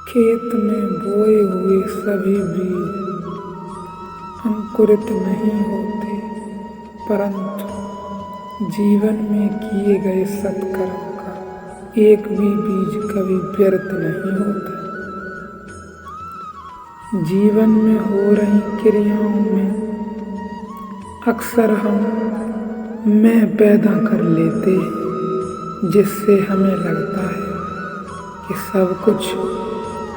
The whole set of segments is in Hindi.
खेत में बोए हुए सभी बीज अंकुरित नहीं होते, परंतु जीवन में किए गए सत्कर्म का एक भी बीज कभी व्यर्थ नहीं होता। जीवन में हो रही क्रियाओं में अक्सर हम मैं पैदा कर लेते हैं, जिससे हमें लगता है कि सब कुछ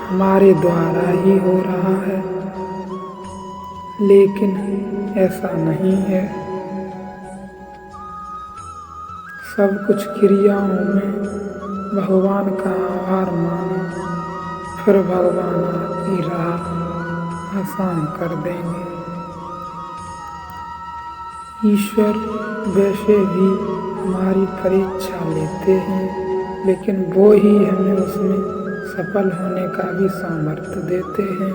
हमारे द्वारा ही हो रहा है, लेकिन ऐसा नहीं है। सब कुछ क्रियाओं में भगवान का आभार माने, फिर भगवान आपकी राह आसान कर देंगे। ईश्वर वैसे भी हमारी परीक्षा लेते हैं, लेकिन वो ही हमें उसमें सफल होने का भी सामर्थ्य देते हैं।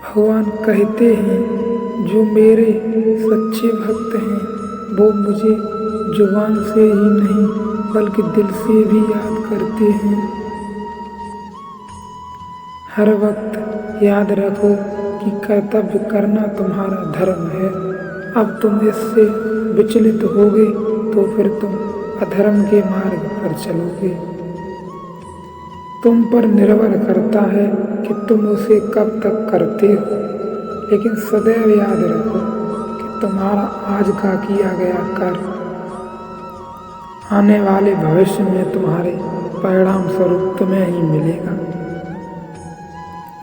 भगवान कहते हैं, जो मेरे सच्चे भक्त हैं वो मुझे जुबान से ही नहीं बल्कि दिल से भी याद करते हैं। हर वक्त याद रखो कि कर्तव्य करना तुम्हारा धर्म है। अब तुम इससे विचलित होगे तो फिर तुम अधर्म के मार्ग पर चलोगे। तुम पर निर्भर करता है कि तुम उसे कब तक करते हो, लेकिन सदैव याद रखो कि तुम्हारा आज का किया गया कर्म आने वाले भविष्य में तुम्हारे परिणाम स्वरूप तुम्हें ही मिलेगा।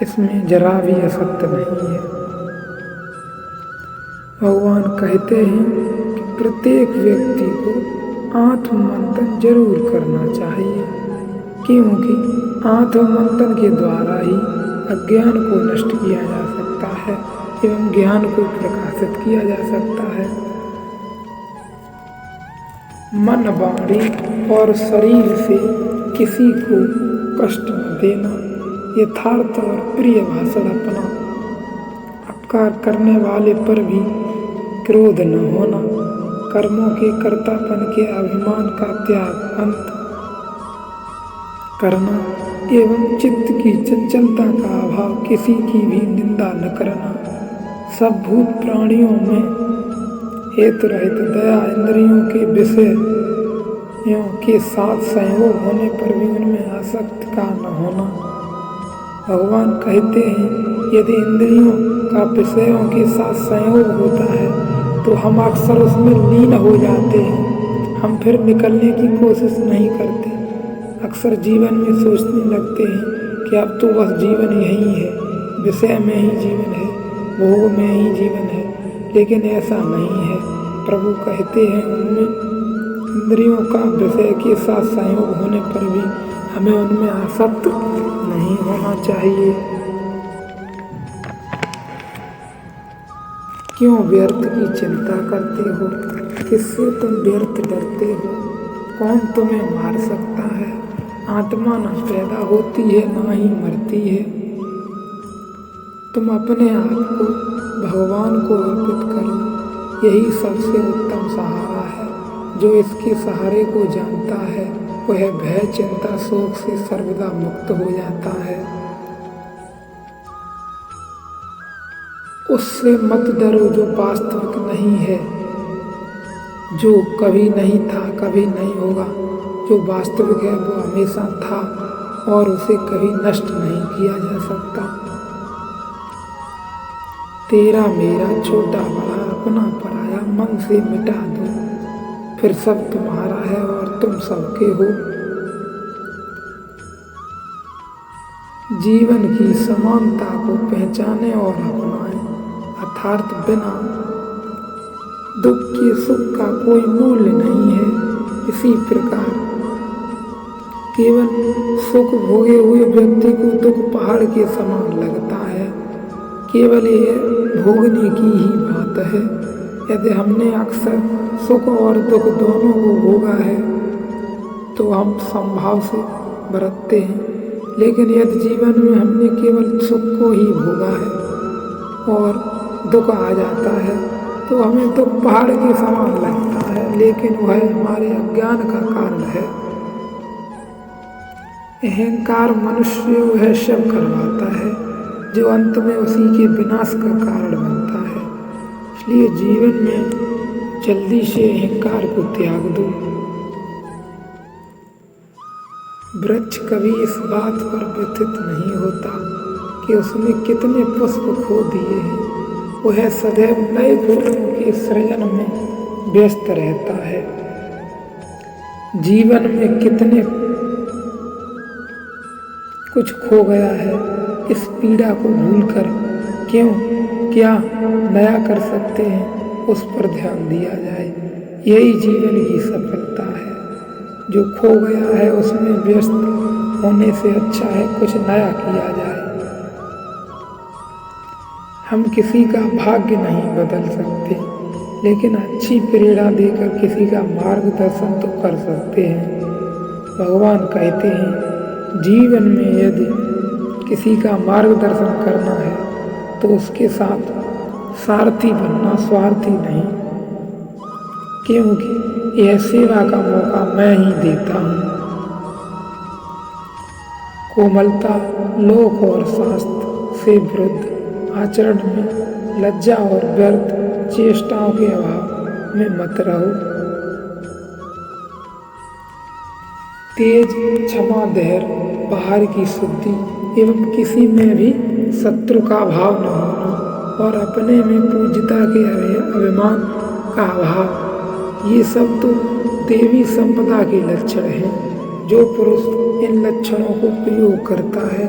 इसमें जरा भी असत्य नहीं है। भगवान कहते हैं कि प्रत्येक व्यक्ति को आत्ममंथन जरूर करना चाहिए, क्योंकि आत्ममंथन के द्वारा ही अज्ञान को नष्ट किया जा सकता है एवं ज्ञान को प्रकाशित किया जा सकता है। मन, वाणी और शरीर से किसी को कष्ट न देना, यथार्थ और प्रिय भाषण अपना, अपकार करने वाले पर भी क्रोध न होना, कर्मों के कर्तापन के अभिमान का त्याग अंत करना एवं चित्त की चंचलता का अभाव, किसी की भी निंदा न करना, सब भूत प्राणियों में हेतु रहित दया, इंद्रियों के विषयों के साथ संयोग होने पर भी उनमें आसक्ति का न होना। भगवान कहते हैं, यदि इंद्रियों का विषयों के साथ संयोग होता है तो हम अक्सर उसमें लीन हो जाते हैं। हम फिर निकलने की कोशिश नहीं करते। अक्सर जीवन में सोचने लगते हैं कि अब तो बस जीवन यही है, विषय में ही जीवन है, भोग में ही जीवन है, लेकिन ऐसा नहीं है। प्रभु कहते हैं, उनमें इंद्रियों का विषय के साथ संयोग होने पर भी हमें उनमें आसक्त नहीं होना चाहिए। क्यों व्यर्थ की चिंता करते हो? किससे तुम व्यर्थ डरते हो? कौन तुम्हें मार सकता है? आत्मा न पैदा होती है ना ही मरती है। तुम अपने आप को भगवान को अर्पित करो, यही सबसे उत्तम सहारा है। जो इसके सहारे को जानता है वह भय, चिंता, शोक से सर्वदा मुक्त हो जाता है। उससे मत डरो जो वास्तविक नहीं है, जो कभी नहीं था, कभी नहीं होगा। जो वास्तविक है वो हमेशा था और उसे कभी नष्ट नहीं किया जा सकता। तेरा मेरा, छोटा बड़ा, अपना पराया मन से मिटा दो, फिर सब तुम्हारा है और तुम सबके हो। जीवन की समानता को पहचाने और अपनाएं, अर्थात बिना दुख के सुख का कोई मूल्य नहीं है। इसी प्रकार केवल सुख भोगे हुए व्यक्ति को दुख पहाड़ के समान लगता है। केवल यह भोगने की ही बात है। यदि हमने अक्सर सुख और दुख दोनों को भोगा है तो हम समभाव से बरतते हैं, लेकिन यदि जीवन में हमने केवल सुख को ही भोगा है और दुख आ जाता है तो हमें दुख पहाड़ के समान लगता है, लेकिन वह हमारे अज्ञान का कारण है। अहंकार मनुष्य वह सब करवाता है जो अंत में उसी के विनाश का कारण बनता है। इसलिए जीवन में जल्दी से अहंकार को त्याग दो। वृक्ष कभी इस बात पर व्यथित नहीं होता कि उसने कितने पुष्प खो दिए हैं। वह सदैव नए फूलों के सृजन में व्यस्त रहता है। जीवन में कितने कुछ खो गया है, इस पीड़ा को भूलकर क्या नया कर सकते हैं, उस पर ध्यान दिया जाए। यही जीवन की सफलता है। जो खो गया है उसमें व्यस्त होने से अच्छा है कुछ नया किया जाए। हम किसी का भाग्य नहीं बदल सकते, लेकिन अच्छी प्रेरणा देकर किसी का मार्गदर्शन तो कर सकते हैं। भगवान कहते हैं, जीवन में यदि किसी का मार्गदर्शन करना है तो उसके साथ सारथी बनना, स्वार्थी नहीं, क्योंकि यह सेवा का मौका मैं ही देता हूँ। कोमलता, लोक और शास्त्र से विरुद्ध आचरण में, लज्जा और व्यर्थ चेष्टाओं के अभाव में मत रहो। तेज, क्षमा, धैर्य, बाहर की शुद्धि एवं किसी में भी शत्रु का भाव न होना और अपने में पूज्यता के अभिमान का अभाव, ये सब तो देवी संपदा के लक्षण हैं। जो पुरुष इन लक्षणों को प्रयोग करता है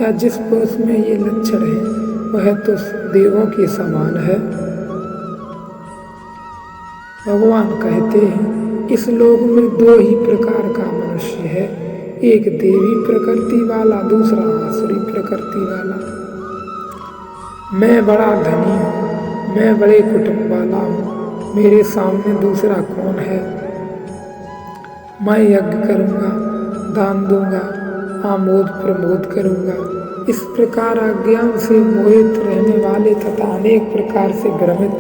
या जिस पुरुष में ये लक्षण है वह तो देवों के समान है। भगवान कहते हैं, इस लोक में दो ही प्रकार का मनुष्य है, एक देवी प्रकृति वाला, दूसरा आसुरी प्रकृति वाला। मैं बड़ा धनी हूँ, मैं बड़े कुटुंब वाला हूँ, मेरे सामने दूसरा कौन है। मैं यज्ञ करूँगा, दान दूंगा, आमोद प्रमोद करूँगा। इस प्रकार अज्ञान से मोहित रहने वाले तथा अनेक प्रकार से भ्रमित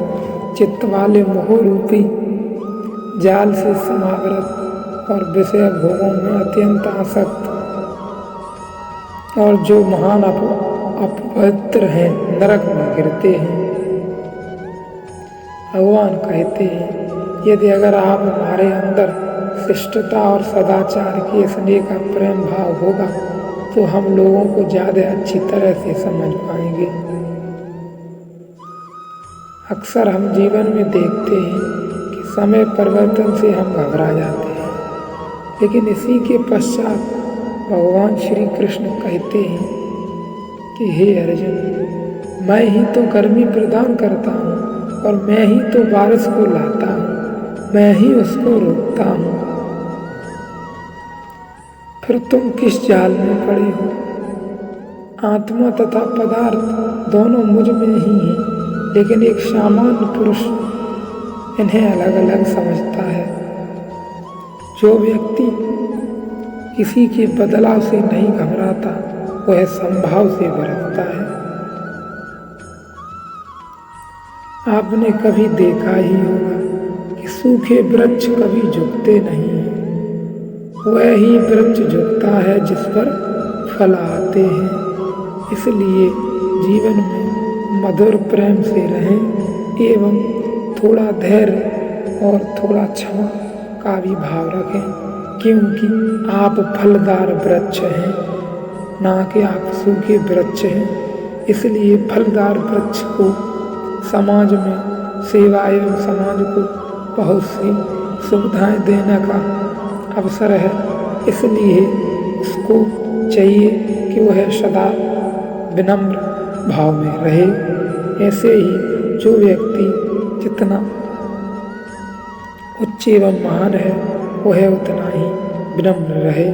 चित्त वाले मोह रूपी जाल से समावृत और विषय भोगों में अत्यंत आसक्त और जो महान अपवित्र हैं, नरक में गिरते हैं। भगवान कहते हैं, यदि अगर आप हमारे अंदर शिष्टता और सदाचार के स्नेह का प्रेम भाव होगा तो हम लोगों को ज्यादा अच्छी तरह से समझ पाएंगे। अक्सर हम जीवन में देखते हैं कि समय परिवर्तन से हम घबरा जाते हैं, लेकिन इसी के पश्चात भगवान श्री कृष्ण कहते हैं कि हे अर्जुन, मैं ही तो गर्मी प्रदान करता हूँ और मैं ही तो बारिश को लाता हूँ, मैं ही उसको रोकता हूँ। फिर तुम किस जाल में पड़े हो? आत्मा तथा पदार्थ दोनों मुझ में ही हैं, लेकिन एक सामान्य पुरुष इन्हें अलग अलग समझता है। जो व्यक्ति किसी के बदलाव से नहीं घबराता वह संभाव से बरतता है। आपने कभी देखा ही होगा कि सूखे वृक्ष कभी झुकते नहीं हैं, वह ही वृक्ष झुकता है जिस पर फल आते हैं। इसलिए जीवन में मधुर प्रेम से रहें एवं थोड़ा धैर्य और थोड़ा क्षमा का भी भाव रखें, क्योंकि आप फलदार वृक्ष हैं, ना कि आप सूखे वृक्ष हैं। इसलिए फलदार वृक्ष को समाज में सेवा एवं समाज को बहुत सी सुविधाएं देने का अवसर है। इसलिए उसको चाहिए कि वह सदा विनम्र भाव में रहे। ऐसे ही जो व्यक्ति जितना उच्च एवं महान है वह उतना ही विनम्र रहे।